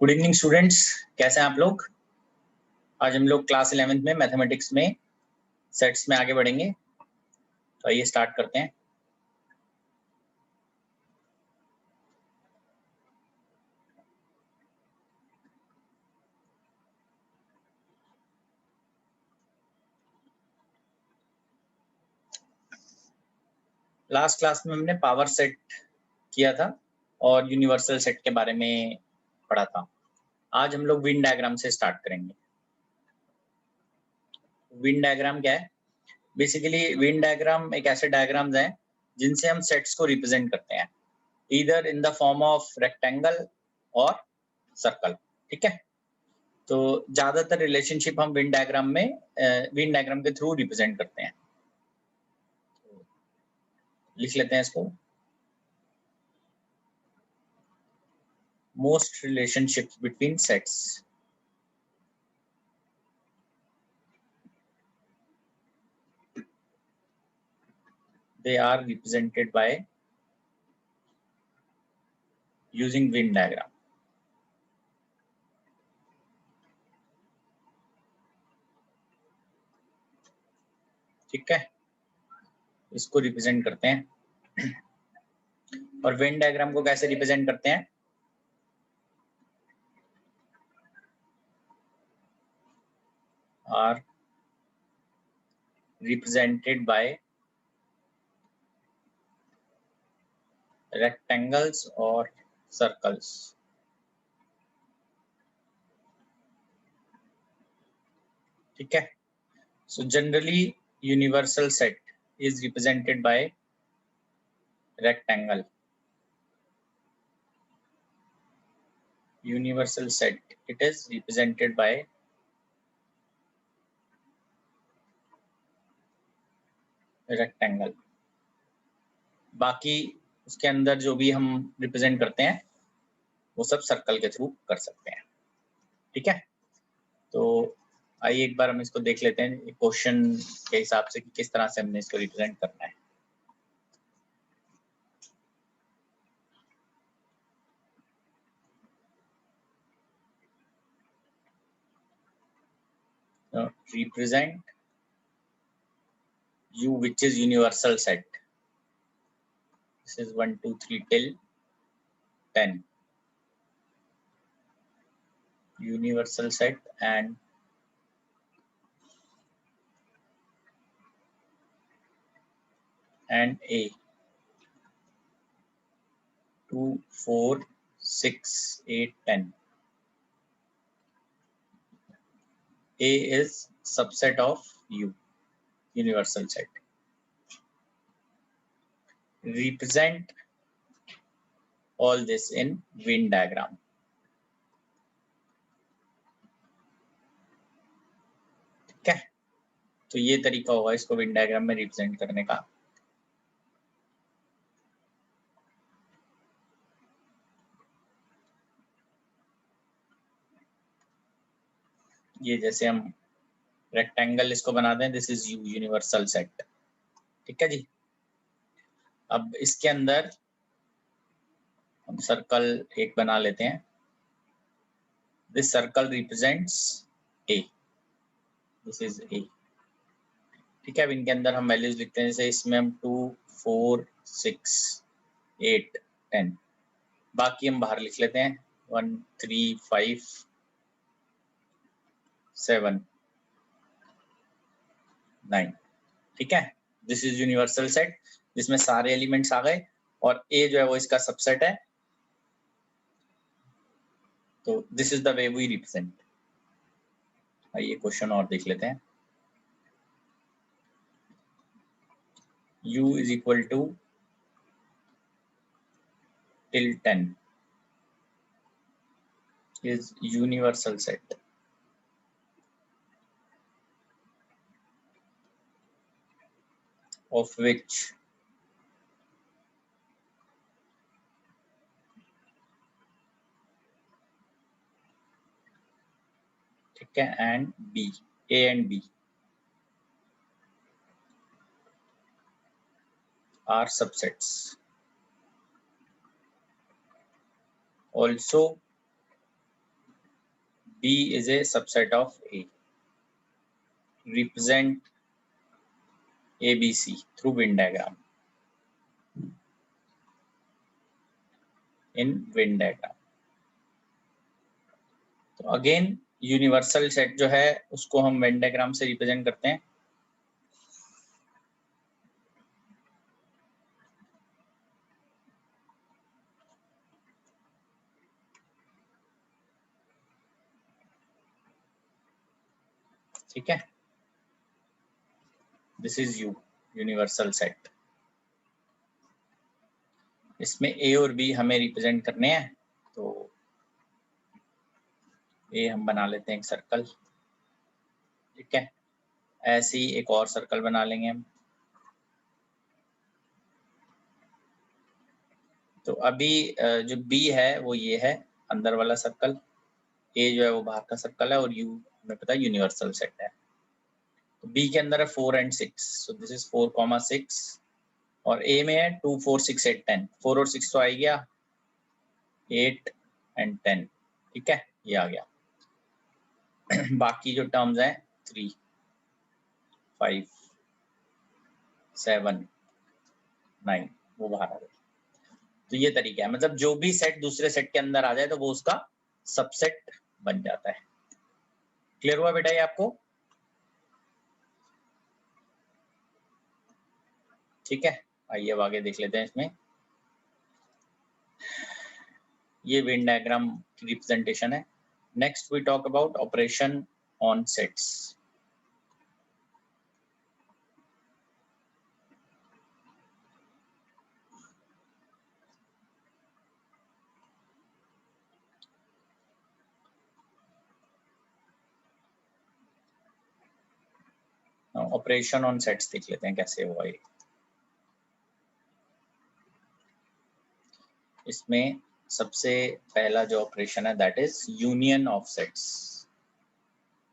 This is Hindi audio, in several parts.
गुड इवनिंग स्टूडेंट्स, कैसे हैं आप लोग। आज हम लोग क्लास 11th में मैथमेटिक्स में सेट्स में आगे बढ़ेंगे। तो आइए स्टार्ट करते हैं। लास्ट क्लास में हमने पावर सेट किया था और यूनिवर्सल सेट के बारे में पढ़ा था। आज हम लोग वेन डायग्राम से स्टार्ट करेंगे। वेन डायग्राम क्या है? बेसिकली वेन डायग्राम एक ऐसे डायग्राम्स हैं जिनसे हम सेट्स को रिप्रेजेंट करते हैं, either in the form of rectangle और सर्कल। ठीक है, तो ज्यादातर रिलेशनशिप हम वेन डायग्राम के थ्रू रिप्रेजेंट करते हैं। लिख लेते हैं इसको। Most relationships between sets they are represented by using Venn diagram. ठीक है, इसको रिप्रेजेंट करते हैं। और वेन डायग्राम को कैसे रिप्रेजेंट करते हैं? आर रिप्रेजेंटेड बाय रेक्टेंगल्स और सर्कल्स। ठीक है, so generally universal set is represented by rectangle. Universal set, it is represented by rectangle. बाकी उसके अंदर जो भी हम रिप्रेजेंट करते हैं वो सब सर्कल के थ्रू कर सकते हैं। ठीक है, तो आइए एक बार हम इसको देख लेते हैं क्वेश्चन के हिसाब से कि किस तरह से हमने इसको रिप्रेजेंट करना है। Represent U which is universal set. This is 1 2 3 till 10 universal set, and A 2 4 6 8 10. A is subset of U, universal set. Represent all this in Venn diagram. ठीक है, तो ये तरीका होगा इसको वेन डायग्राम में रिप्रेजेंट करने का। ये जैसे हम रेक्टेंगल इसको बना दें, this is you, universal set. ठीक है जी, अब इसके अंदर हम सर्कल एक बना लेते हैं। This circle represents A, this is ए। ठीक है, अब इनके अंदर हम वैल्यूज लिखते हैं, जैसे इसमें हम 2 4 6 8 10। बाकी हम बाहर लिख लेते हैं 1 3 5 7 9। ठीक है, दिस इज यूनिवर्सल सेट जिसमें सारे एलिमेंट्स आ गए और ए जो है वो इसका सबसेट है। तो this is the way we represent. आइए क्वेश्चन और देख लेते हैं। U is equal to till 10 is universal set of which ठीक है and B, A and B are subsets. Also B is a subset of A. Represent ABC through Venn diagram. In Venn diagram. तो अगेन यूनिवर्सल सेट जो है उसको हम वेन डायग्राम से रिप्रेजेंट करते हैं. ठीक है, this is you universal set. इसमें ए और बी हमें रिप्रेजेंट करने हैं. तो ए हम बना लेते हैं एक सर्कल. ठीक है, ऐसे ही एक और सर्कल बना लेंगे हम. तो अभी जो बी है वो ये है अंदर वाला सर्कल, ए जो है वो बाहर का सर्कल है, और यू हमें पता है यूनिवर्सल सेट है. तो बी के अंदर है 4 and 6, सो दिस इज 4,6, और ए में है 2, 4, 6, 8, 10. 4 और 6 तो आ गया, 8 and 10. ठीक है, ये आ गया. बाकी जो टर्म्स हैं 3, 5, 7, 9 वो बाहर आ गए. तो ये तरीका है, मतलब जो भी सेट दूसरे सेट के अंदर आ जाए तो वो उसका सबसेट बन जाता है. क्लियर हुआ बेटा ये आपको? ठीक है, आइए अब आगे देख लेते हैं. इसमें ये वेन डायग्राम की रिप्रेजेंटेशन है. Next we talk about operation on sets. Operation on sets देख लेते हैं कैसे हुआ ये. इसमें सबसे पहला जो ऑपरेशन है that is union of sets.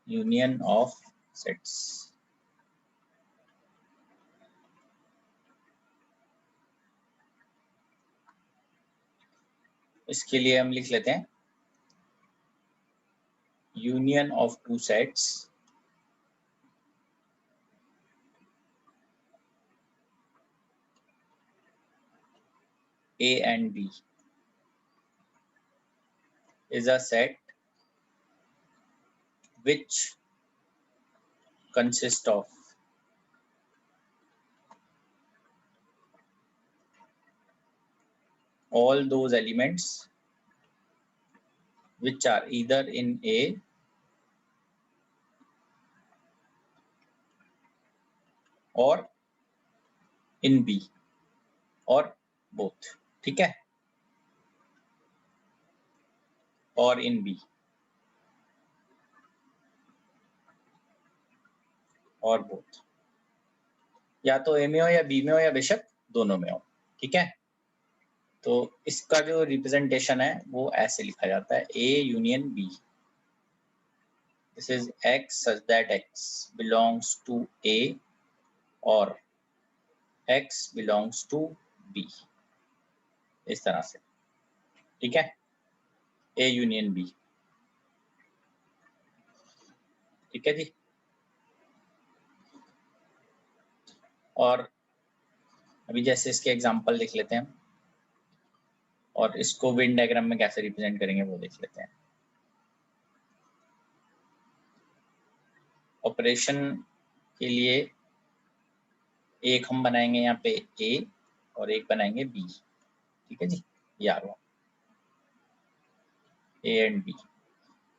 Union of sets. इसके लिए हम लिख लेते हैं union of two sets A and B is a set which consists of all those elements which are either in A or in B or both. ठीक है, और in B और both, या तो A में हो या B में हो या बेशक दोनों में हो. ठीक है, तो इसका जो रिप्रेजेंटेशन है वो ऐसे लिखा जाता है A union B. This is X such that X belongs to A or X belongs to B. इस तरह से. ठीक है, A यूनियन B. ठीक है जी. और अभी जैसे इसके एग्जांपल लिख लेते हैं और इसको वेन डायग्राम में कैसे रिप्रेजेंट करेंगे वो देख लेते हैं. ऑपरेशन के लिए एक हम बनाएंगे यहाँ पे A और एक बनाएंगे B. ठीक है जी, ये आ रहा A एंड B.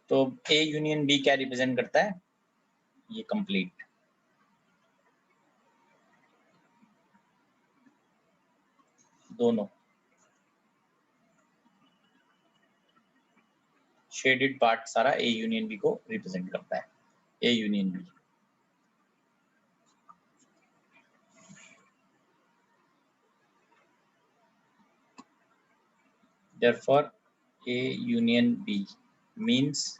तो A यूनियन B क्या रिप्रेजेंट करता है? ये कंप्लीट. दोनों शेडेड पार्ट सारा A यूनियन B को रिप्रेजेंट करता है. A union B. Therefore, A union B means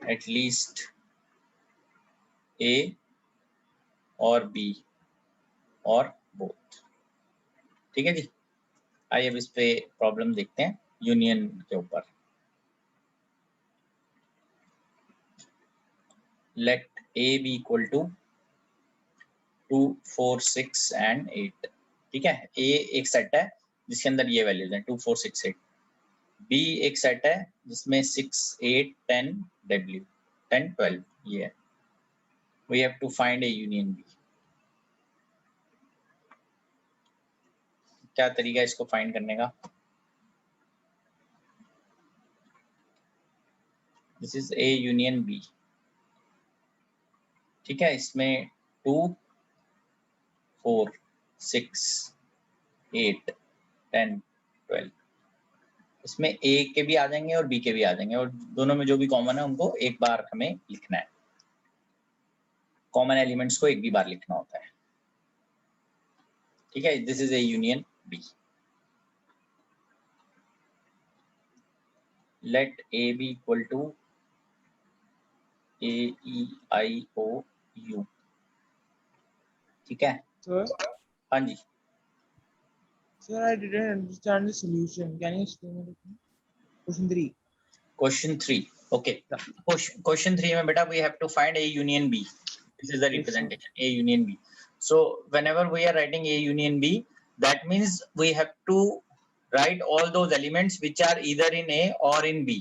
at least A or B or both. ठीक है जी. आइए अब इस पे प्रॉब्लम देखते हैं यूनियन के ऊपर. Let A B equal to 2, 4, 6 and 8। ठीक है, ए एक सेट है जिसके अंदर ये वैल्यूज हैं 2, 4, 6, 8। बी एक सेट है जिसमें 6, 8, 10, W 10, 12 ये है। We have to find A union B. क्या तरीका है इसको फाइंड करने का? This is A union B. ठीक है, इसमें 2, 4, 6, 8, 10, 12 इसमें ए के भी आ जाएंगे और बी के भी आ जाएंगे, और दोनों में जो भी कॉमन है उनको एक बार हमें लिखना है। कॉमन एलिमेंट्स को एक भी बार लिखना होता है। ठीक है, this is A union B. Let A B equal to A E I O U. ठीक है Sir, हाँ जी, sir, I didn't understand the solution. Can you explain it again? Question 3. Question 3। Okay, Yeah. क्वेश्चन 3 में बेटा we have to find A union B. This is the Yes, sir. Representation A union B. So whenever we are writing A union B, that means we have to write all those elements which are either in A or in B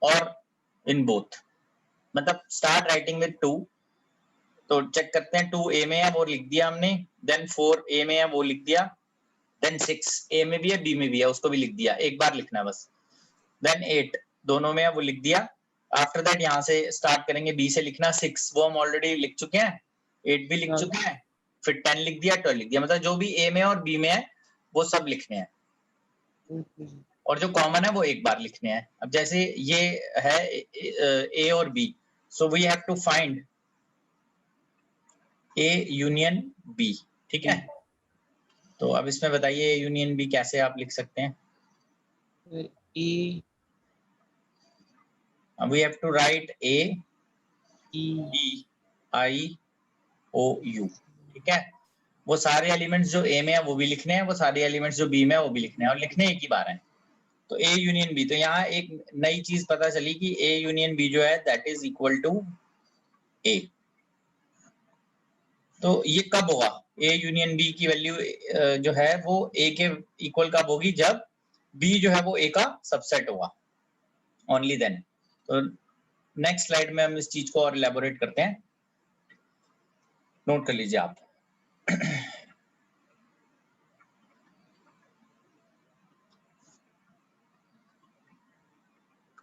or in both। मतलब start writing with 2, तो चेक करते हैं 2 A में है वो लिख दिया हमने, देन 4 A में है वो लिख दिया, देन 6 A में भी है B में भी है उसको भी लिख दिया, एक बार लिखना है बस। देन 8 दोनों में है वो लिख दिया। आफ्टर दैट यहाँ से स्टार्ट करेंगे B से लिखना, 6 वो हम ऑलरेडी लिख चुके हैं, 8 भी लिख Yeah. चुके हैं, फिर 10 लिख दिया, 12 लिख दिया। मतलब जो भी A में और B में है वो सब लिखने हैं, Okay. और जो कॉमन है वो एक बार लिखने हैं। अब जैसे ये है A और B, so we have to find A union B। ठीक है, तो अब इसमें बताइए यूनियन बी कैसे आप लिख सकते हैं? A, we have to write A E. E I O U. ठीक है, वो सारे एलिमेंट्स जो ए में है वो भी लिखने हैं, वो सारे एलिमेंट्स जो बी में है वो भी लिखने हैं, और लिखने एक ही बार है। तो ए यूनियन बी, तो यहाँ एक नई चीज पता चली कि ए यूनियन बी जो है दैट इज इक्वल टू ए। तो ये कब होगा? ए यूनियन बी की वैल्यू जो है वो ए के इक्वल कब होगी? जब बी जो है वो ए का सबसेट होगा, ओनली देन। तो नेक्स्ट स्लाइड में हम इस चीज को और इलेबोरेट करते हैं, नोट कर लीजिए आप।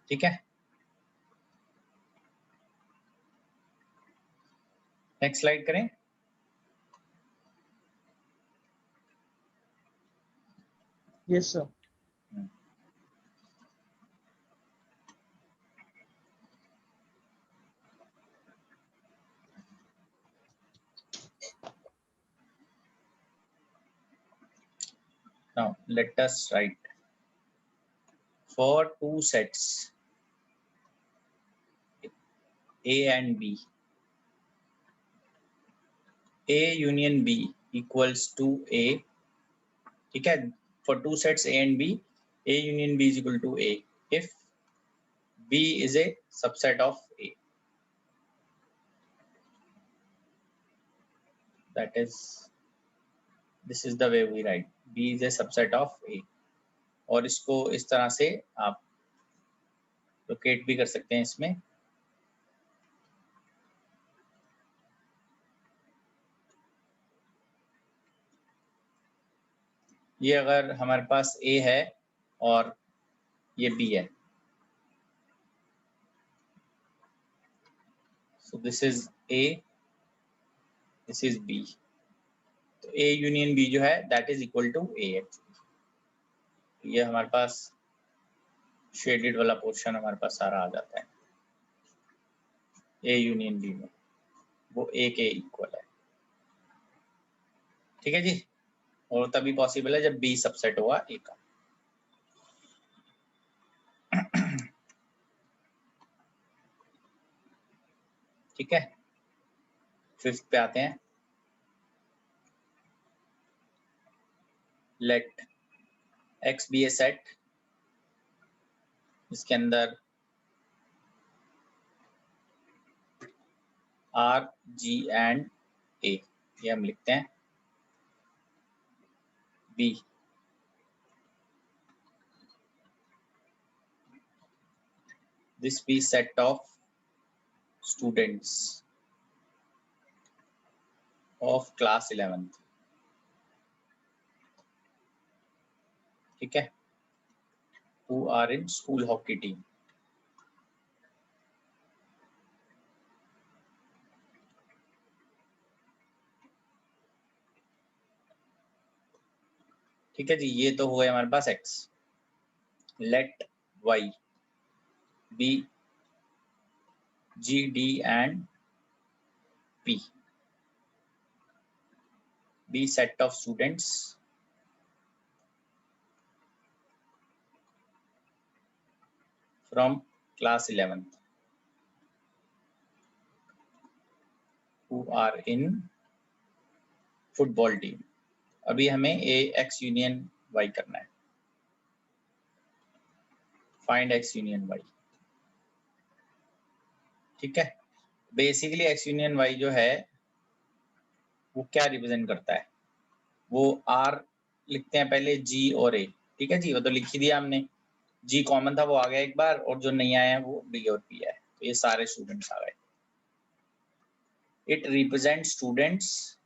ठीक है, नेक्स्ट स्लाइड करें। Yes, sir. Now let us write for two sets A and B, A union B equals to A। ठीक है, for two sets A and B, A union B is equal to A if B is a subset of A। That is, this is the way we write B is a subset of A। और इसको इस तरह से आप लोकेट भी कर सकते हैं इसमें। ये अगर हमारे पास A है और ये B है, so this is A, this is B, तो A यूनियन B जो है that is equal to A actually. ये हमारे पास शेडेड वाला पोर्शन हमारे पास सारा आ जाता है A यूनियन B में, वो A के इक्वल है। ठीक है जी, और तभी पॉसिबल है जब B सबसेट होगा A का। ठीक है, फिफ्थ पे आते हैं। लेट X बी ए सेट, इसके अंदर आर जी एंड ए, ये हम लिखते हैं B. This B set of students of class 11th, ठीक है, who are in school hockey team। ठीक है जी, ये तो हो गया हमारे पास x। Let y be G D and p be set of students from class 11th who are in football team. अभी हमें ए एक्स यूनियन वाई करना है, फाइंड एक्स यूनियन वाई, ठीक है। बेसिकली एक्स यूनियन वाई जो है वो क्या रिप्रेजेंट करता है, वो आर लिखते हैं पहले, जी और ए, ठीक है जी, वो तो लिख ही दिया हमने, जी कॉमन था वो आ गया एक बार, और जो नहीं आया वो बी और पी है, तो ये सारे स्टूडेंट्स आ गए। It represent students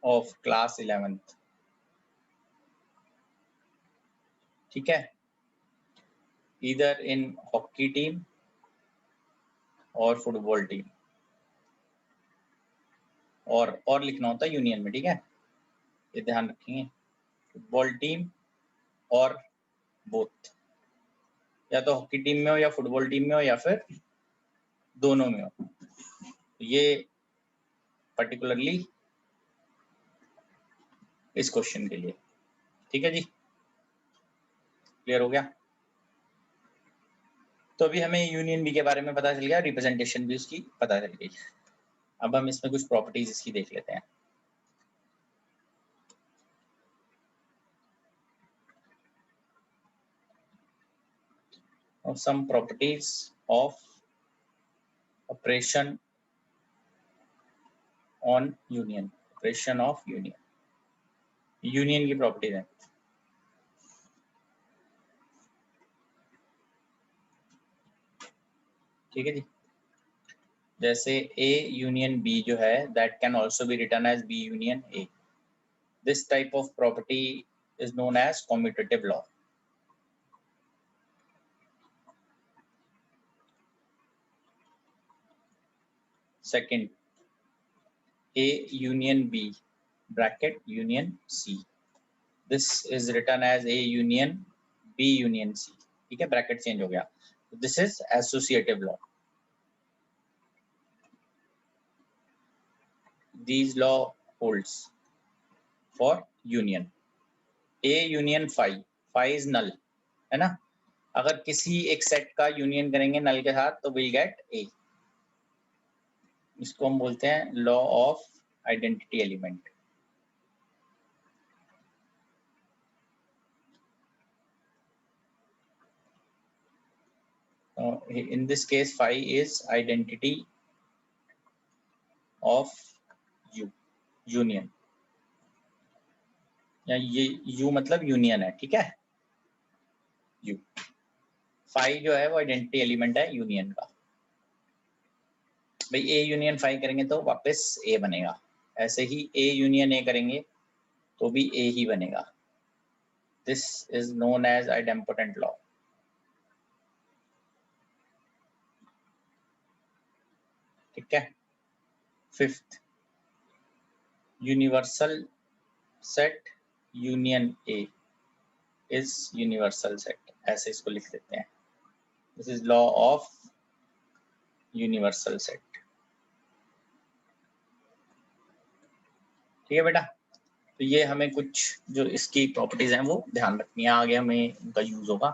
of class 11th, ठीक है, ईदर इन हॉकी टीम और फुटबॉल टीम, और लिखना होता है यूनियन में, ठीक है, ये ध्यान रखेंगे, फुटबॉल टीम और बोथ, या तो हॉकी टीम में हो या फुटबॉल टीम में हो या फिर दोनों में हो, ये पर्टिकुलरली इस क्वेश्चन के लिए, ठीक है जी, क्लियर हो गया। तो अभी हमें यूनियन बी के बारे में पता चल गया, रिप्रेजेंटेशन भी उसकी पता चल गई। अब हम इसमें कुछ प्रॉपर्टीज इसकी देख लेते हैं। Some properties of operation on union, operation of union, union की प्रॉपर्टीज है, ठीक है जी। जैसे ए यूनियन बी जो है, that can also be written as B union A. This type of property is known as commutative law. Second, A union B bracket union C, this is written as A union B union C, ठीक है, ब्रैकेट चेंज हो गया, this is associative law. These law holds for union। A union phi is null, है ना, अगर किसी एक सेट का यूनियन करेंगे नल के साथ तो विल गेट A। इसको हम बोलते हैं law of identity element. In this case phi is identity of U, union, या ये U मतलब यूनियन है, ठीक है, U फाई जो है वो आइडेंटिटी एलिमेंट है यूनियन का। भाई ए यूनियन फाई करेंगे तो वापस ए बनेगा, ऐसे ही ए यूनियन ए करेंगे तो भी ए ही बनेगा। This is known as idempotent law, ठीक है। Fifth, universal set union A is universal set, ऐसे इसको लिख देते हैं, this is law of universal set, ठीक है बेटा। तो ये हमें कुछ जो इसकी प्रॉपर्टीज हैं वो ध्यान रखनी है, आगे हमें इनका यूज होगा,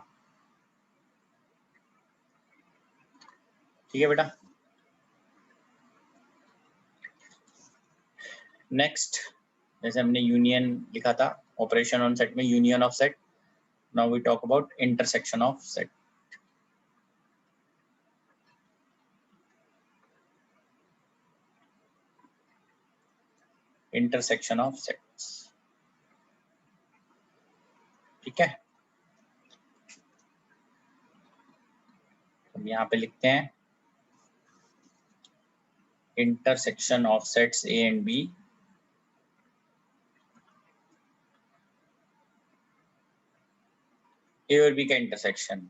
ठीक है बेटा। नेक्स्ट, जैसे हमने यूनियन लिखा था ऑपरेशन ऑन सेट में, union of set, now we talk about intersection of set. Intersection of sets. ठीक है, हम यहाँ पे लिखते हैं intersection of sets A and B A और B का intersection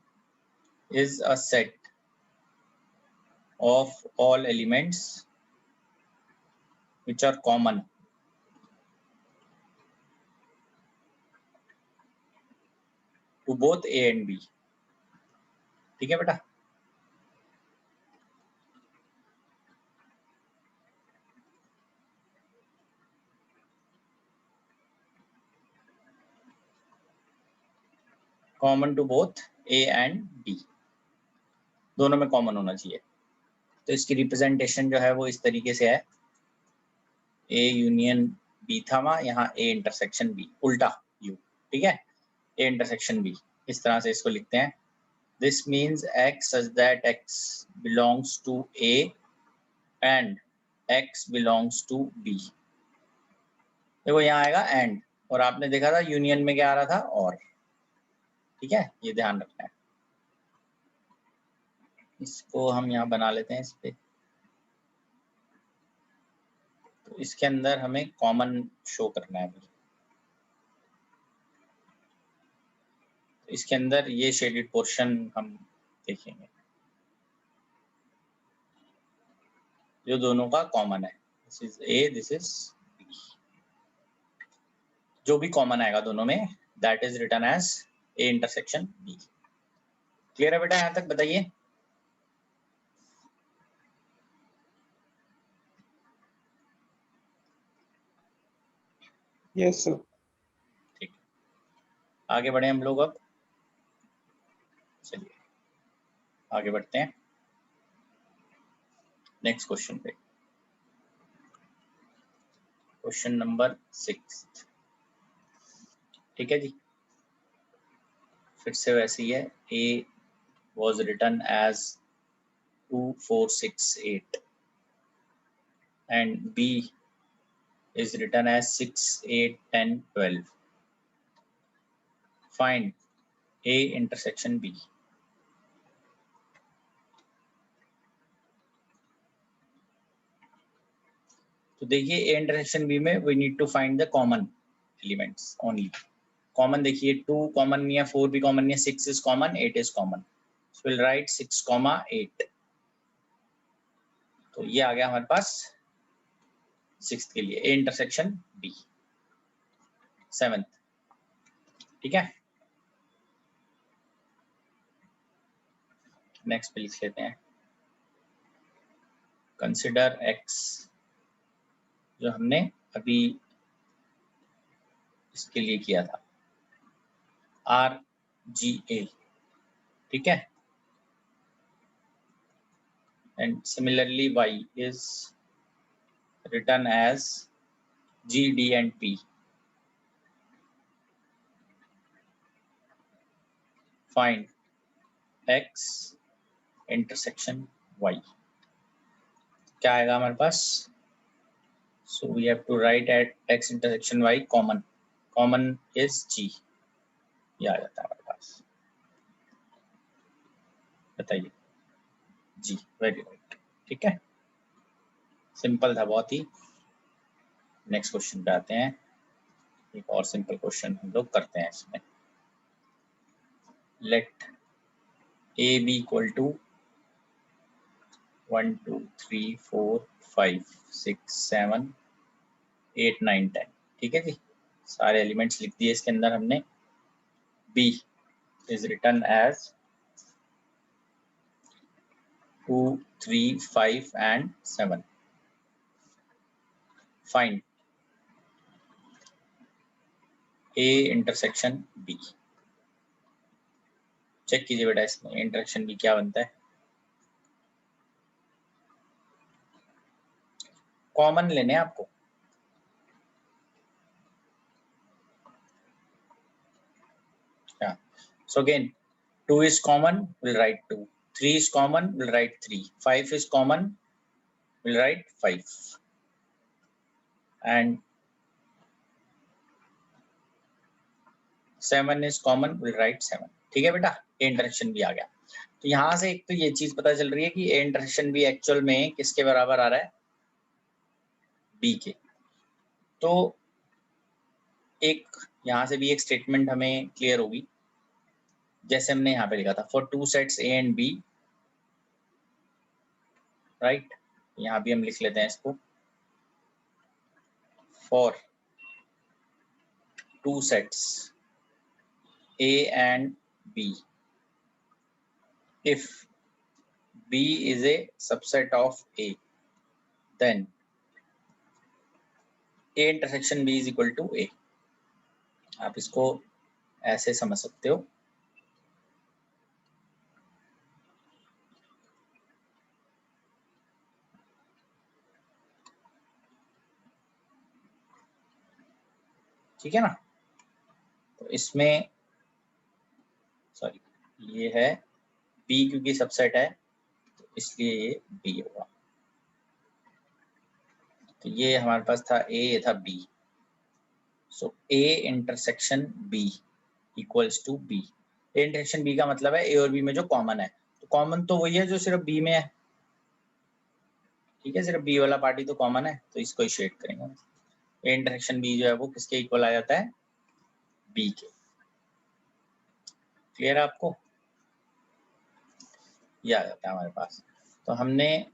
is a set of all elements which are common to both A and B। ठीक है बेटा, common to both A and B, दोनों में कॉमन होना चाहिए। तो इसकी रिप्रेजेंटेशन जो है वो इस तरीके से है, A यूनियन B था वहाँ, यहाँ A इंटरसेक्शन B, उल्टा U। ठीक है, A इंटरसेक्शन B, इस तरह से इसको लिखते हैं। This means X such that X belongs to A and X belongs to B। देखो यहाँ आएगा एंड, और आपने देखा था यूनियन में क्या आ रहा था और। ठीक है, ये ध्यान रखना है। इसको हम यहाँ बना लेते हैं इस पे। तो इसके अंदर हमें कॉमन शो करना है। तो इसके अंदर ये शेडेड पोर्शन हम देखेंगे जो दोनों का कॉमन है। This is A, this is B। जो भी कॉमन आएगा दोनों में, that is written as A intersection B। Clear है बेटा, यहाँ तक बताइए। Yes sir. ठीक, आगे बढ़े हम लोग। अब चलिए आगे बढ़ते हैं नेक्स्ट क्वेश्चन पे। Question number 6। ठीक है जी, फिर से वैसे ही है। A was written as 2, 4, 6, 8 and B is written as 6, 8, 10, 12। Find A intersection B। तो देखिए A intersection B में we need to find the common elements only। Common देखिए 2 कॉमन नहीं है, 4 भी कॉमन नहीं है, 6 is common, 8 is common। So we'll write 6, 8। तो ये आ गया हमारे पास 6th के लिए A intersection B। 7th, ठीक है, नेक्स्ट पे लिख लेते हैं कंसिडर X, जो हमने अभी इसके लिए किया था, RGA। ठीक है, and similarly Y is written as GD and P। Find X intersection Y। क्या आएगा हमारे पास? So we have to write at X intersection Y common। Common is G। ये आ जाता है हमारे पास। बताइए जी, वेरी राइट। ठीक है, सिंपल था बहुत ही। नेक्स्ट क्वेश्चन पे आते हैं। एक और सिंपल क्वेश्चन हम लोग करते हैं इसमें। Let A be equal to 1, 2, 3, 4, 5, 6, 7, 8, 9, 10। ठीक है जी, सारे एलिमेंट्स लिख दिए इसके अंदर हमने। B is written as 2, 3, 5 and 7। Find A intersection B। Check कीजिए बेटा इसमें इंटरसेक्शन B क्या बनता है। कॉमन लेने हैं आपको। So again 2 is common, we'll write 2, 3 is common, we'll write 3, 5 is common, we'll write 5 and 7 is common, we'll write 7. ठीक है बेटा, A इंटरसेक्शन B आ गया। तो यहाँ से एक तो ये चीज पता चल रही है कि A इंटरसेक्शन B एक्चुअल में किसके बराबर आ रहा है, B के। तो एक यहाँ से भी एक स्टेटमेंट हमें क्लियर होगी, जैसे हमने यहाँ पे लिखा था for 2 sets A and B, right. यहाँ भी हम लिख लेते हैं इसको, for 2 sets A and B, if B is a subset of A, then A intersection B is equal to A। आप इसको ऐसे समझ सकते हो। ठीक है ना, तो इसमें सॉरी ये है B क्योंकि सबसेट है तो इसलिए ये B होगा। तो ये हमारे पास था A, ये था B, so A intersection B equals to B। A intersection B का मतलब है A और B में जो कॉमन है, तो कॉमन तो वही है जो सिर्फ B में है, ठीक है, सिर्फ B वाला पार्टी तो कॉमन है, तो इसको ही शेड करेंगे। A इंटरसेक्शन B जो है वो किसके इक्वल आ जाता है, B के। क्लियर है आपको, ये आ जाता है हमारे पास। तो हमने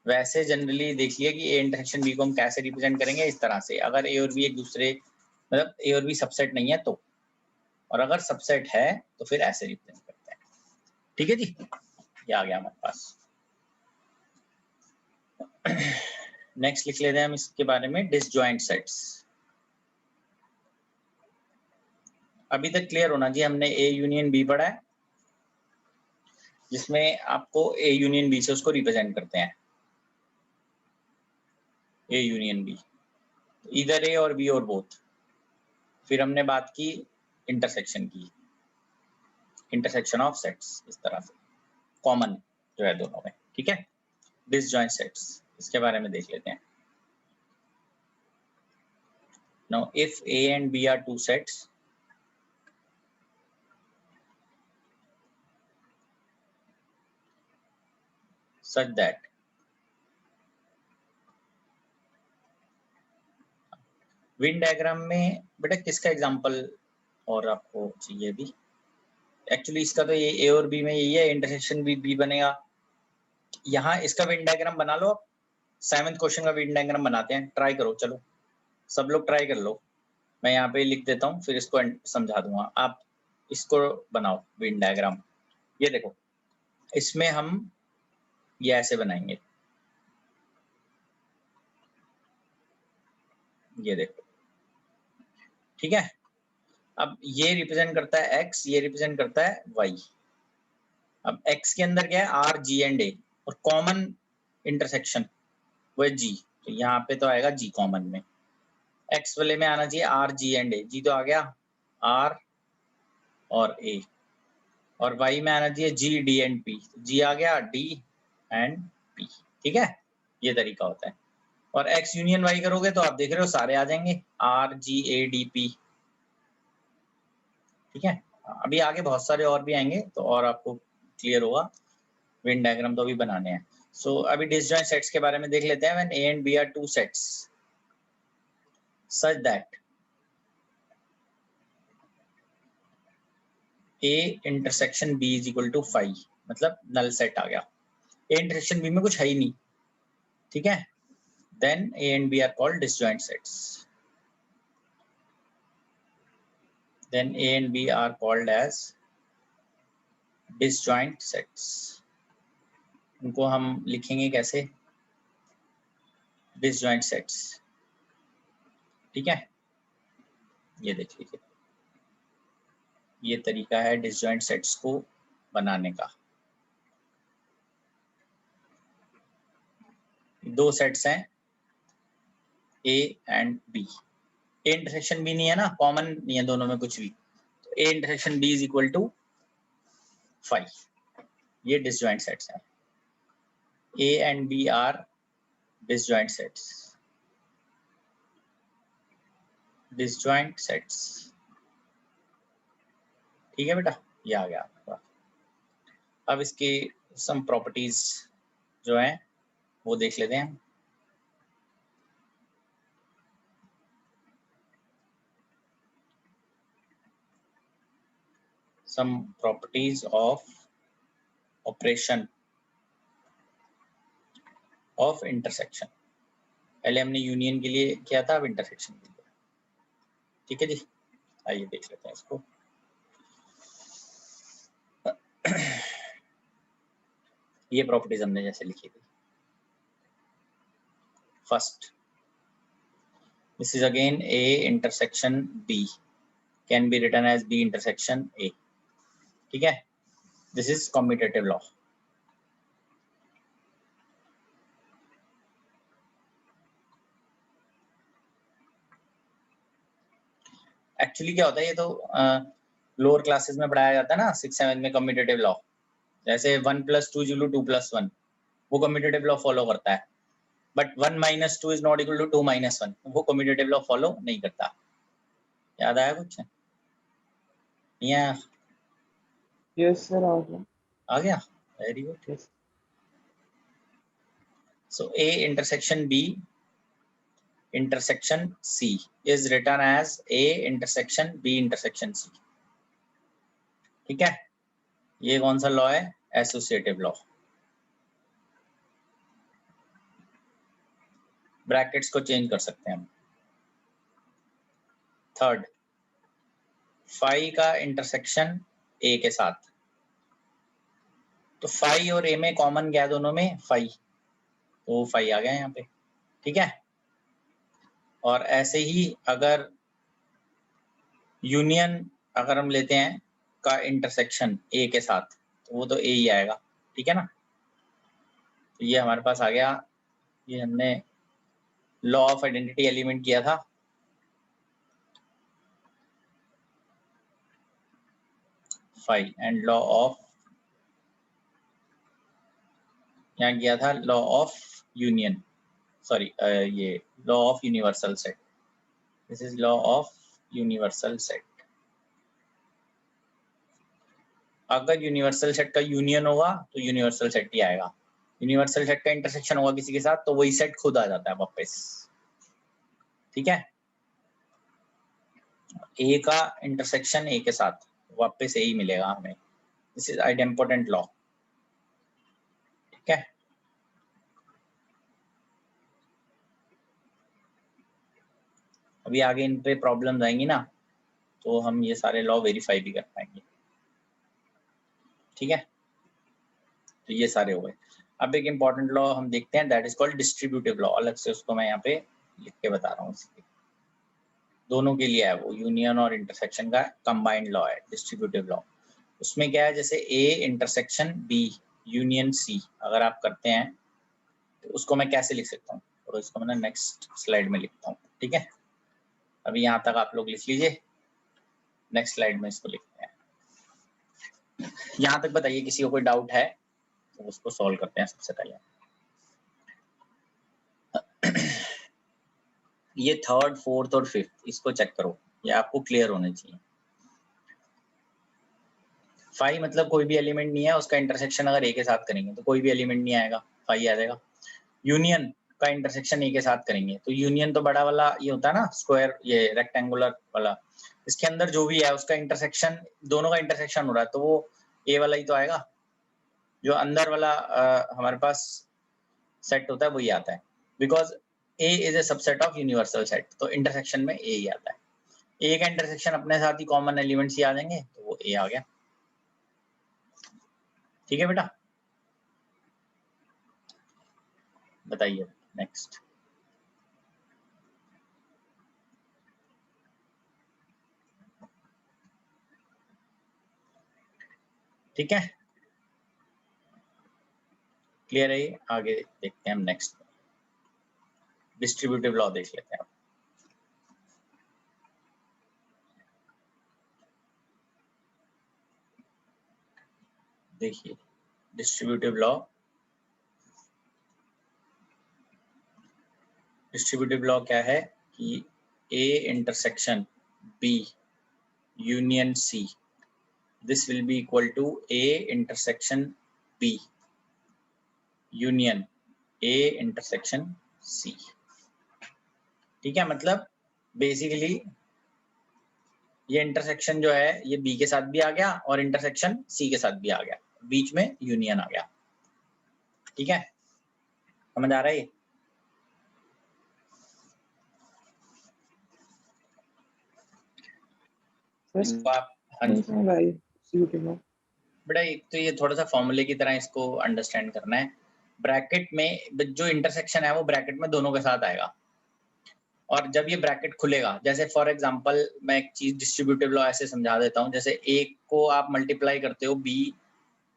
वैसे जनरली देख लिया कि A इंटरसेक्शन B को हम कैसे रिप्रेजेंट करेंगे, इस तरह से, अगर A और B एक दूसरे मतलब A और B सबसेट नहीं है तो, और अगर सबसेट है तो फिर ऐसे रिप्रेजेंट करते हैं। ठीक है जी, ये आ गया हमारे पास। नेक्स्ट लिख लेते हैं हम इसके बारे में, डिसजॉइंट सेट्स। अभी तक क्लियर होना जी, हमने A यूनियन B पढ़ा है, जिसमें आपको A यूनियन B से उसको रिप्रेजेंट करते हैं, A यूनियन B, इधर A और B और बोथ। फिर हमने बात की इंटरसेक्शन की, इंटरसेक्शन ऑफ सेट्स, इस तरह से कॉमन जो है दोनों में। ठीक है, डिसजॉइंट सेट्स इसके बारे में देख लेते हैं। Now if A and B are two sets, such that Venn diagram में बेटा किसका एग्जांपल और आपको चाहिए भी, एक्चुअली इसका तो ये A और B में यही है, इंटरसेक्शन भी B बनेगा। यहाँ इसका वेन डायग्राम बना लो, 7th क्वेश्चन का वेन डायग्राम बनाते हैं, ट्राई करो, चलो सब लोग ट्राई कर लो। मैं यहाँ पे लिख देता हूँ, फिर इसको समझा दूंगा, आप इसको बनाओ वेन डायग्राम। ये देखो, इसमें हम ये ऐसे बनाएंगे, ये देखो, ठीक है। अब ये रिप्रेजेंट करता है x, ये रिप्रेजेंट करता है y। अब x के अंदर क्या है, R, G एंड A, और कॉमन इंटरसेक्शन वो है G, तो यहाँ पे तो आएगा G कॉमन में। x वाले में आना चाहिए R, G and A, G तो आ गया R और A, और y में आना चाहिए G, D and P, G आ गया D एंड P। ठीक है, ये तरीका होता है। और x यूनियन y करोगे तो आप देख रहे हो सारे आ जाएंगे, R, G, A, D, P। ठीक है, अभी आगे बहुत सारे और भी आएंगे तो और आपको क्लियर होगा, वेन डायग्राम तो अभी बनाने हैं। सो अभी डिसजॉइंट सेट्स के बारे में देख लेते हैं। When A and B are two sets such that A intersection B is equal to 5, मतलब नल सेट आ गया। A इंटरसेक्शन B में कुछ है ही नहीं, ठीक है, then A and B are called disjoint sets, then A and B are called as disjoint sets। उनको हम लिखेंगे कैसे, डिसजॉइंट सेट्स। ठीक है, ये देख लीजिए, ये तरीका है डिसजॉइंट सेट्स को बनाने का। दो सेट्स हैं A and B, A intersection B नहीं है ना, कॉमन नहीं है दोनों में कुछ भी, तो A intersection B is equal to 5। ये डिसजॉइंट सेट्स हैं, A and B are disjoint sets, disjoint sets. ठीक है बेटा, ये आ गया। अब इसकी सम प्रॉपर्टीज जो है वो देख लेते हैं। Some properties of operation of intersection. पहले हमने यूनियन के लिए किया था, अब इंटरसेक्शन के लिए। ठीक है जी, आइए देख लेते हैं इसको। ये प्रॉपर्टीज हमने जैसे लिखी थी। First, this is again A intersection B, can be written as B intersection A। ठीक है, this is commutative law. Actually क्या होता है, ये तो लोअर क्लासेस में पढ़ाया जाता है ना, 6-7 में कम्यूटेटिव लॉ। जैसे 1+2 = 2+1, वो कम्यूटेटिव लॉ फॉलो करता है। But 1 - 2 is not equal to 2 - 1, वो कम्यूटेटिव लॉ फॉलो नहीं करता। याद आया कुछ? नहीं आया? यस सर, आ गया, very good. Yes. So A intersection B intersection C is written as A intersection B intersection C। ठीक है, ये कौन सा लॉ है? Associative law. ब्रैकेट्स को चेंज कर सकते हैं हम। थर्ड, फाई का इंटरसेक्शन ए के साथ, तो फाई और ए में कॉमन क्या है दोनों में? फाई, तो फाई आ गया यहाँ पे। ठीक है, और ऐसे ही अगर यूनियन अगर हम लेते हैं का इंटरसेक्शन ए के साथ, तो वो तो ए ही आएगा। ठीक है ना, तो ये हमारे पास आ गया। ये हमने लॉ ऑफ आइडेंटिटी एलिमेंट किया था। फाई एंड लॉ ऑफ, यहाँ किया था लॉ ऑफ यूनियन, सॉरी ये law of universal set. This is law of universal set. अगर यूनिवर्सल सेट का यूनियन होगा तो यूनिवर्सल सेट ही आएगा। यूनिवर्सल सेट का इंटरसेक्शन होगा किसी के साथ तो वही सेट खुद आ जाता है वापस। ठीक है, ए का इंटरसेक्शन ए के साथ वापस ए ही मिलेगा हमें। This is idempotent law. ठीक है, अभी आगे इन पे प्रॉब्लम्स आएंगी ना, तो हम ये सारे लॉ वेरीफाई भी कर पाएंगे। ठीक है, तो ये सारे हो गए। अब एक इम्पॉर्टेंट लॉ हम देखते हैं, that is called distributive law. अलग से उसको मैं यहाँ पे लिख के बता रहा हूँ। दोनों के लिए है वो, यूनियन और इंटरसेक्शन का कंबाइंड लॉ है डिस्ट्रीब्यूटिव लॉ। उसमें क्या है, जैसे A intersection B union C अगर आप करते हैं तो उसको मैं कैसे लिख सकता हूँ, और इसको मैं नेक्स्ट स्लाइड में लिखता हूँ। ठीक है, अभी यहाँ तक आप लोग लिख लीजिए, नेक्स्ट स्लाइड में इसको लिखते हैं। यहाँ तक बताइए किसी को कोई डाउट है तो उसको सॉल्व करते हैं सबसे पहले। ये थर्ड, फोर्थ और फिफ्थ इसको चेक करो, ये आपको क्लियर होने चाहिए। फाई मतलब कोई भी एलिमेंट नहीं है, उसका इंटरसेक्शन अगर ए के साथ करेंगे तो कोई भी एलिमेंट नहीं आएगा, फाई आ जाएगा। यूनियन का इंटरसेक्शन ए के साथ करेंगे तो यूनियन तो बड़ा वाला ये होता है ना, स्क्वायर, ये रेक्टेंगुलर वाला, इसके अंदर जो भी है उसका इंटरसेक्शन, दोनों का इंटरसेक्शन हो रहा है तो वो ए वाला ही तो आएगा। जो अंदर वाला हमारे पास सेट होता है वही आता है, because A is a subset of universal set, तो इंटरसेक्शन में ए ही आता है। ए का इंटरसेक्शन अपने साथ ही कॉमन एलिमेंट्स ही आ जाएंगे तो वो ए आ गया। ठीक है बेटा, बताइए नेक्स्ट। ठीक है, क्लियर है ये? आगे देखते हैं हम नेक्स्ट डिस्ट्रीब्यूटिव लॉ देख लेते हैं। देखिए डिस्ट्रीब्यूटिव लॉ, डिस्ट्रीब्यूटिव लॉ क्या है कि A intersection B union C this will be equal to A intersection B union A intersection C. ठीक है, मतलब बेसिकली ये इंटरसेक्शन जो है ये बी के साथ भी आ गया और इंटरसेक्शन सी के साथ भी आ गया, बीच में यूनियन आ गया। ठीक है, समझ आ रहा है ये? इसको आप बेटा एक तो ये थोड़ा सा फॉर्मूले की तरह इसको अंडरस्टैंड करना है। ब्रैकेट में जो इंटरसेक्शन है वो ब्रैकेट में दोनों के साथ आएगा, और जब ये ब्रैकेट खुलेगा, जैसे फॉर एग्जांपल मैं एक चीज डिस्ट्रीब्यूटिव लॉ ऐसे समझा देता हूँ, जैसे ए को आप मल्टीप्लाई करते हो बी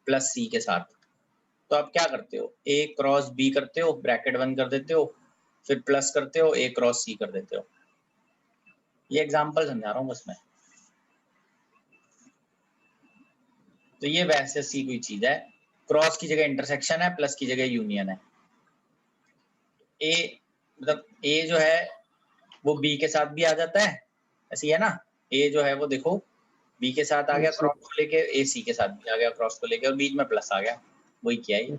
प्लस सी के साथ, तो आप क्या करते हो, ए क्रॉस बी करते हो, ब्रैकेट बंद कर देते हो, फिर प्लस करते हो, ए क्रॉस सी कर देते हो। ये एग्जांपल समझा रहा हूँ बस मैं। तो ये वैसे सी कोई चीज है, क्रॉस की जगह इंटरसेक्शन है, प्लस की जगह यूनियन है। ए मतलब ए जो है वो बी के साथ भी आ जाता है, ऐसी है ना, ए जो है वो देखो बी के साथ आ गया क्रॉस को लेके, ए सी के साथ भी आ गया क्रॉस को लेके, और बीच में प्लस आ गया, वही किया है।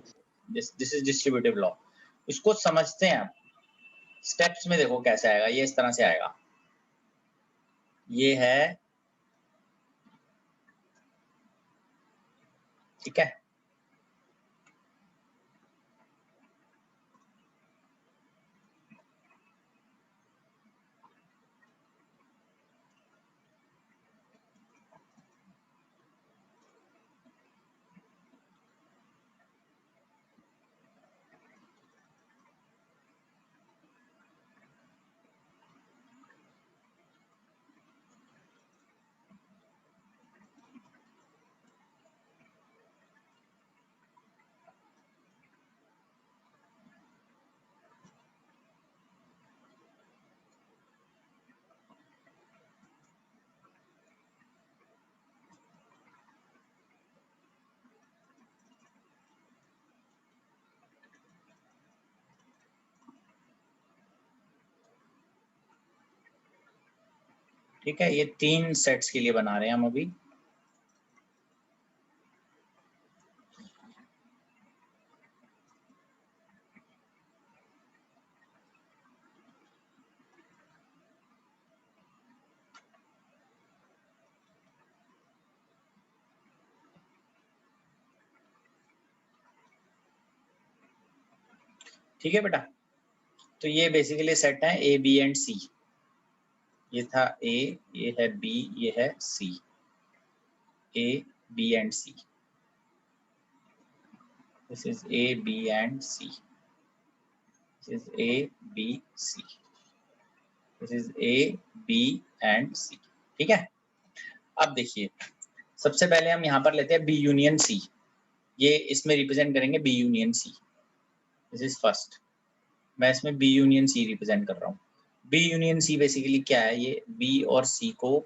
This is distributive law. इसको समझते हैं आप, स्टेप्स में देखो कैसे आएगा। ये इस तरह से आएगा, ये है, ठीक है, ठीक है। ये 3 सेट्स के लिए बना रहे हैं हम अभी। ठीक है बेटा, तो ये बेसिकली सेट है ए बी एंड सी। ये था ए, ये है बी, ये है C, A B and C. This is A B and C, this is A B C, this is A B and C. ठीक है, अब देखिए सबसे पहले हम यहाँ पर लेते हैं बी यूनियन सी। ये इसमें रिप्रेजेंट करेंगे B union C, this is first. मैं इसमें बी यूनियन सी रिप्रेजेंट कर रहा हूँ। बी यूनियन सी बेसिकली क्या है, ये बी और सी को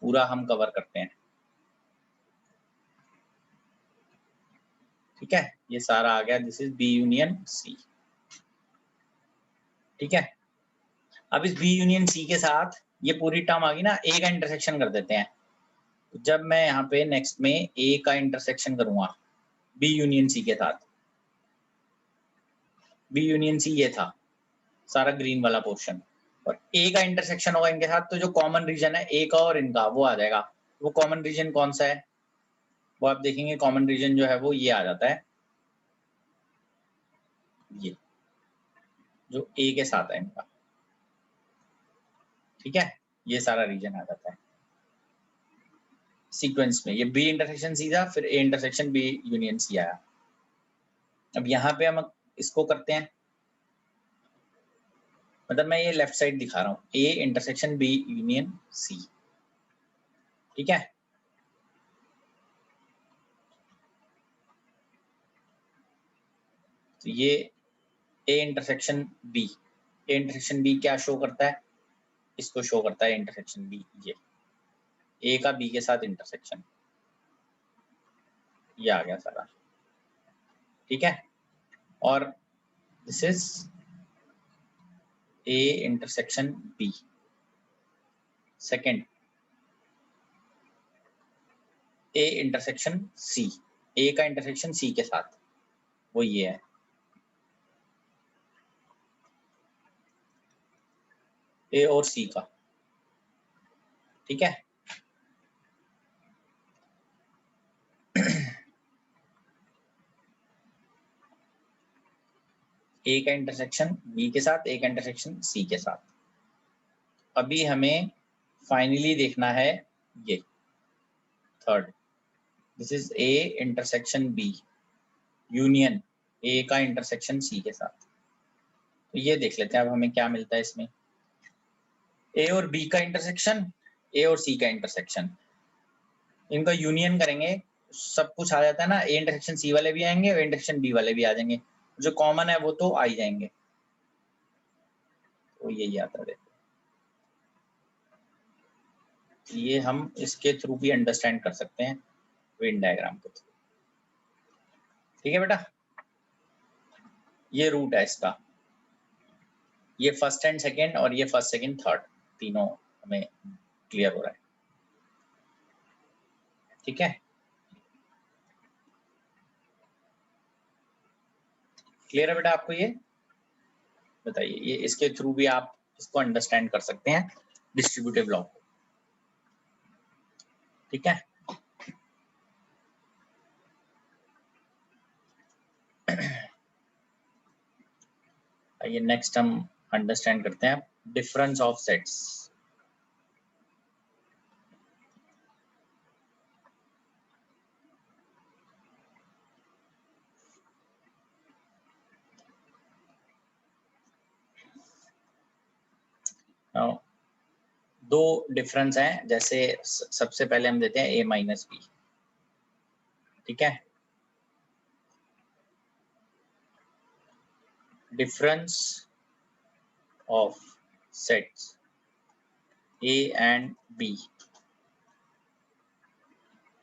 पूरा हम कवर करते हैं। ठीक है, ये सारा आ गया, this is B union C. ठीक है, अब इस बी यूनियन सी के साथ ये पूरी टर्म आ गई ना, ए का इंटरसेक्शन कर देते हैं। तो जब मैं यहाँ पे नेक्स्ट में ए का इंटरसेक्शन करूंगा बी यूनियन सी के साथ, बी यूनियन सी ये था सारा ग्रीन वाला पोर्शन, और ए का इंटरसेक्शन होगा इनके साथ, तो जो कॉमन रीजन है ए का और इनका वो आ जाएगा। वो कॉमन रीजन कौन सा है, वो आप देखेंगे कॉमन रीजन जो है वो ये आ जाता है, ये जो ए के साथ है इनका। ठीक है, ये सारा रीजन आ जाता है सीक्वेंस में। ये बी इंटरसेक्शन सी था, फिर A intersection B union C आया। अब यहाँ पे हम इसको करते हैं, मतलब मैं ये लेफ्ट साइड दिखा रहा हूँ, A intersection B union C. ठीक है, तो ये A intersection B, A intersection B क्या शो करता है, इसको शो करता है इंटरसेक्शन बी, ये ए का बी के साथ इंटरसेक्शन, ये आ गया सारा। ठीक है, और this is A intersection B second. A intersection C, A का इंटरसेक्शन सी के साथ, वो ये है। ए और सी का, ठीक है। ए का इंटरसेक्शन बी के साथ, ए का इंटरसेक्शन सी के साथ। अभी हमें फाइनली देखना है ये third, this is A intersection B union A का इंटरसेक्शन सी के साथ। तो ये देख लेते हैं अब हमें क्या मिलता है इसमें। ए और बी का इंटरसेक्शन, ए और सी का इंटरसेक्शन, इनका यूनियन करेंगे, सब कुछ आ जाता है ना। ए इंटरसेक्शन सी वाले भी आएंगे और इंटरसेक्शन बी वाले भी आ जाएंगे, जो कॉमन है वो तो आ ही जाएंगे। तो यही आता है, देखो ये हम इसके थ्रू भी अंडरस्टैंड कर सकते हैं, वेन डायग्राम के थ्रू। ठीक है बेटा, ये रूट है इसका, ये फर्स्ट एंड सेकेंड और ये फर्स्ट सेकेंड थर्ड, तीनों हमें क्लियर हो रहा है। ठीक है, क्लियर है बेटा आपको ये? बताइए, ये इसके थ्रू भी आप इसको अंडरस्टैंड कर सकते हैं, डिस्ट्रीब्यूटिव लॉ को। ठीक है, आइए नेक्स्ट हम अंडरस्टैंड करते हैं डिफरेंस ऑफ सेट्स। दो डिफरेंस हैं, जैसे सबसे पहले हम देते हैं ए माइनस बी। ठीक है, difference of sets A and B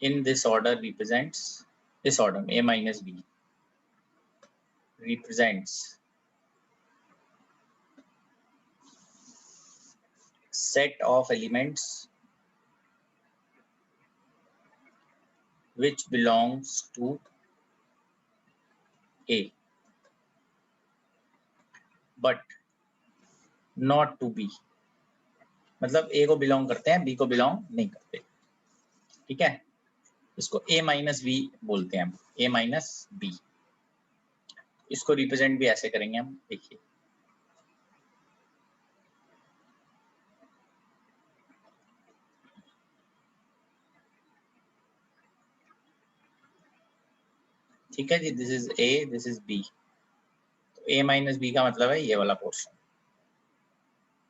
in this order represents, this order a minus b represents set of elements which belongs to a but not to b, मतलब a को बिलोंग करते हैं, b को बिलोंग नहीं करते। ठीक है, इसको a माइनस बी बोलते हैं हम, a माइनस बी। इसको रिप्रेजेंट भी ऐसे करेंगे हम, देखिए ठीक है जी, this is a, this is b। तो a माइनस बी का मतलब है ये वाला पोर्शन।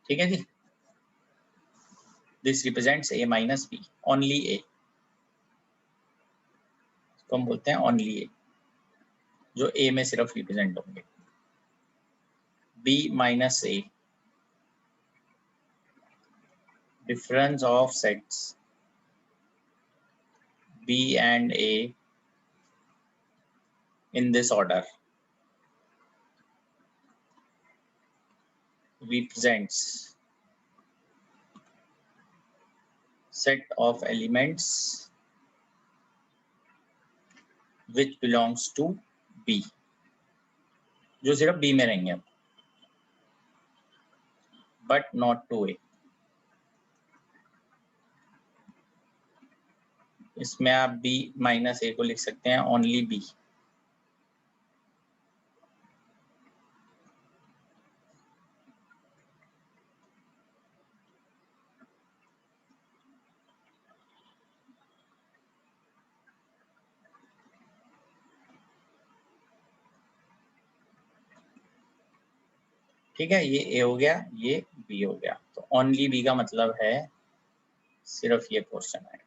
ठीक है जी, this represents a minus B, only a, तो हम बोलते हैं ओनली ए, जो ए में सिर्फ रिप्रेजेंट होंगे। B minus A, difference of sets B and A in this order represents set of elements which belongs to B, जो सिर्फ B में रहेंगे, but not to A। इसमें आप B माइनस A को लिख सकते हैं ओनली B। ठीक है, ये A हो गया, ये B हो गया, तो ओनली B का मतलब है सिर्फ ये पोर्शन है।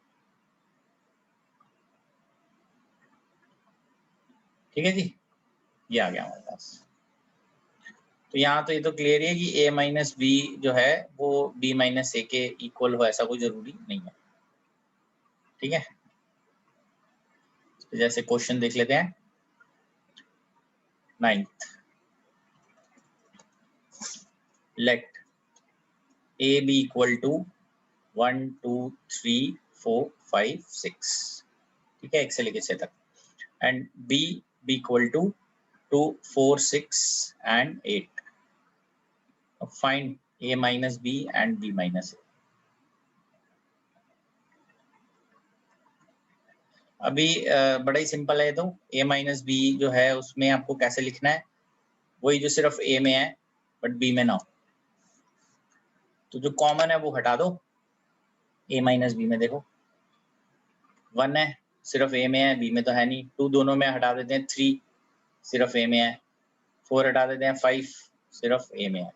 ठीक है जी, ये आ गया हमारे पास। तो यहाँ तो ये तो क्लियर है कि a माइनस बी जो है वो b माइनस ए के इक्वल हो, ऐसा कोई जरूरी नहीं है। ठीक है, तो जैसे क्वेश्चन देख लेते हैं 9th, let a be equal to 1 2 3 4 5 6। ठीक है, 1 से लेके 6 तक, and B equal to 2, 4, 6 and 8. Find a minus B and b minus a. अभी बड़ा ही सिंपल है, तो a माइनस बी जो है उसमें आपको कैसे लिखना है, वही जो सिर्फ a में है बट b में ना हो, तो जो कॉमन है वो हटा दो. a माइनस बी में देखो 1 है, सिर्फ a में है, b में तो है नहीं. 2 दोनों में हटा देते हैं, 3 सिर्फ a में है. 4 हटा देते हैं, 5 सिर्फ a में है.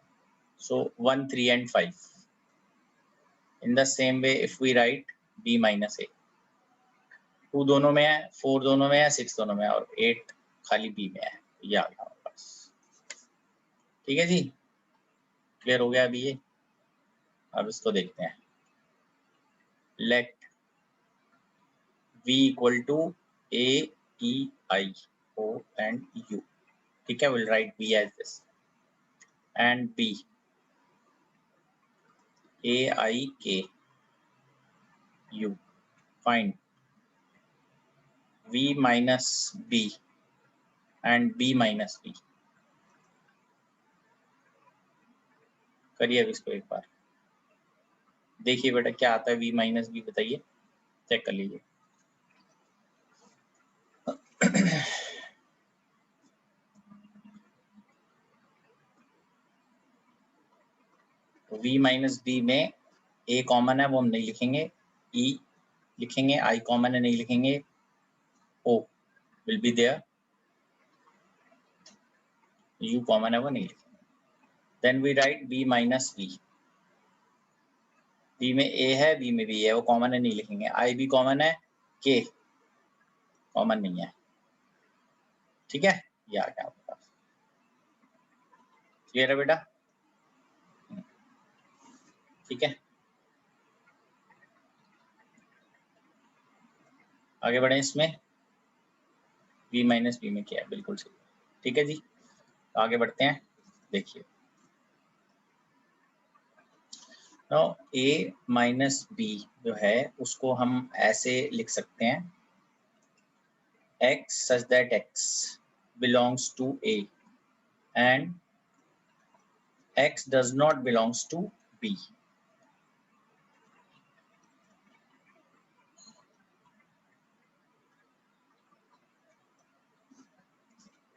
So 1, 3 and 5. In the same way, if we write b minus a, 2 दोनों में है, 4 दोनों में है, 6 दोनों में है, और 8 खाली b में है. ये आ गया हमारे पास. ठीक है जी, क्लियर हो गया अभी ये. अब इसको देखते हैं. Let v equal to a, e, i, o and u. ठीक है, we'll write b as this, and b a, i, k, u. Find v minus b and b minus b. करिए अब इसको एक बार, देखिए बेटा क्या आता है. v माइनस बी बताइए, चेक कर लीजिए. तो v माइनस बी में a कॉमन है, वो हम नहीं लिखेंगे. e लिखेंगे, i कॉमन है, नहीं लिखेंगे. o will be there, u common है, वो नहीं लिखेंगे. Then we write b minus B. b में a है, b में b है, वो कॉमन है, नहीं लिखेंगे. i भी कॉमन है, k कॉमन नहीं है. ठीक है, ये आ गया आपके पास. क्लियर है बेटा? ठीक है, आगे बढ़े. इसमें v माइनस बी में क्या है, बिल्कुल सही. ठीक है जी, तो आगे बढ़ते हैं. देखिए, नाउ a माइनस बी जो है उसको हम ऐसे लिख सकते हैं, x such that x belongs to a and x does not belongs to b.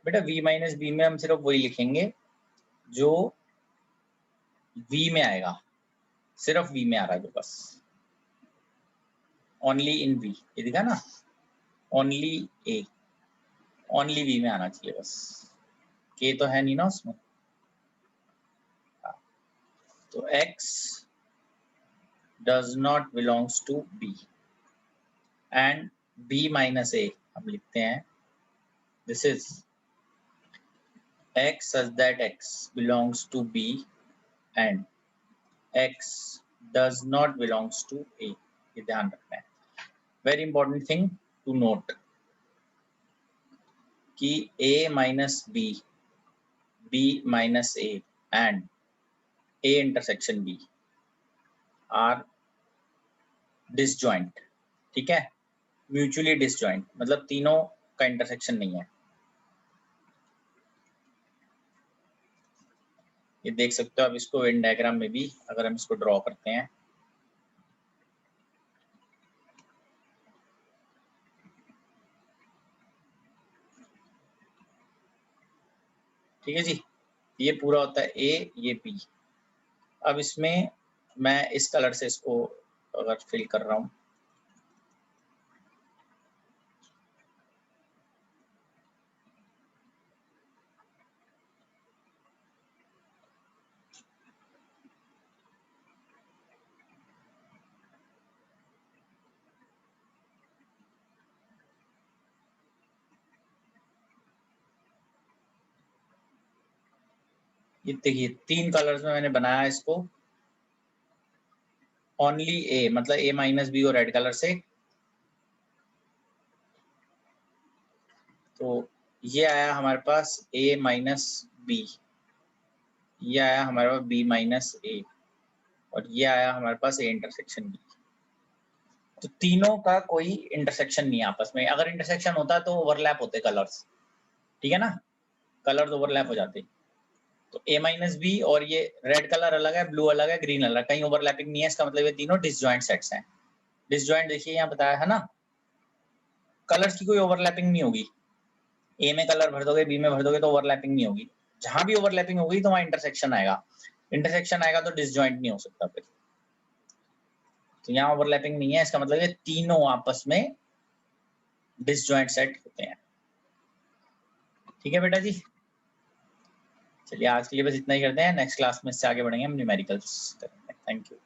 बेटा v माइनस बी में हम सिर्फ वही लिखेंगे जो v में आएगा, सिर्फ v में आ रहा है जो, बस ओनली इन v. ये दिखा ना, ओनली a, ओनली v में आना चाहिए बस. k तो है नहीं ना उसमें. तो x does not belongs to b and b minus a हम लिखते हैं, this is x such that x belongs to b and x does not belongs to a. ये ध्यान रखना है. Very important thing to note कि a minus B, b minus a and a intersection b are disjoint. ठीक है, म्यूचुअली डिसजॉइंट, मतलब तीनों का इंटरसेक्शन नहीं है. ये देख सकते हो आप इसको वेन डायग्राम में भी, अगर हम इसको ड्रॉ करते हैं. ठीक है जी, ये पूरा होता है a, ये b. अब इसमें मैं इस कलर से इसको अगर फिल कर रहा हूँ, ये देखिए 3 कलर्स में मैंने बनाया इसको. ओनली a मतलब a माइनस बी और रेड कलर से. तो ये आया हमारे पास a माइनस बी, ये आया हमारे पास b माइनस a, और ये आया हमारे पास a इंटरसेक्शन b. तो तीनों का कोई इंटरसेक्शन नहीं है आपस में। अगर इंटरसेक्शन होता तो ओवरलैप होते कलर्स, ठीक है ना, कलर्स ओवरलैप हो जाते। तो A माइनस बी और ये रेड कलर अलग है, ब्लू अलग है, ग्रीन अलग, कहीं ओवरलैपिंग नहीं है, इसका मतलब ये तीनों डिसजॉइंट सेट्स हैं। डिसजॉइंट देखिए यहाँ बताया है ना, कलर्स की कोई ओवरलैपिंग नहीं होगी। ए में कलर भर दोगे, बी में भर दोगे तो ओवरलैपिंग नहीं होगी। जहां भी ओवरलैपिंग होगी तो वहां इंटरसेक्शन आएगा, इंटरसेक्शन आएगा तो डिसजॉइंट नहीं हो सकता फिर। तो यहाँ ओवरलैपिंग नहीं है, इसका मतलब ये तीनों आपस में डिसजॉइंट सेट होते हैं। ठीक है बेटा जी, चलिए आज के लिए बस इतना ही करते हैं, नेक्स्ट क्लास में इससे आगे बढ़ेंगे हम न्यूमेरिकल्स करेंगे। Thank you.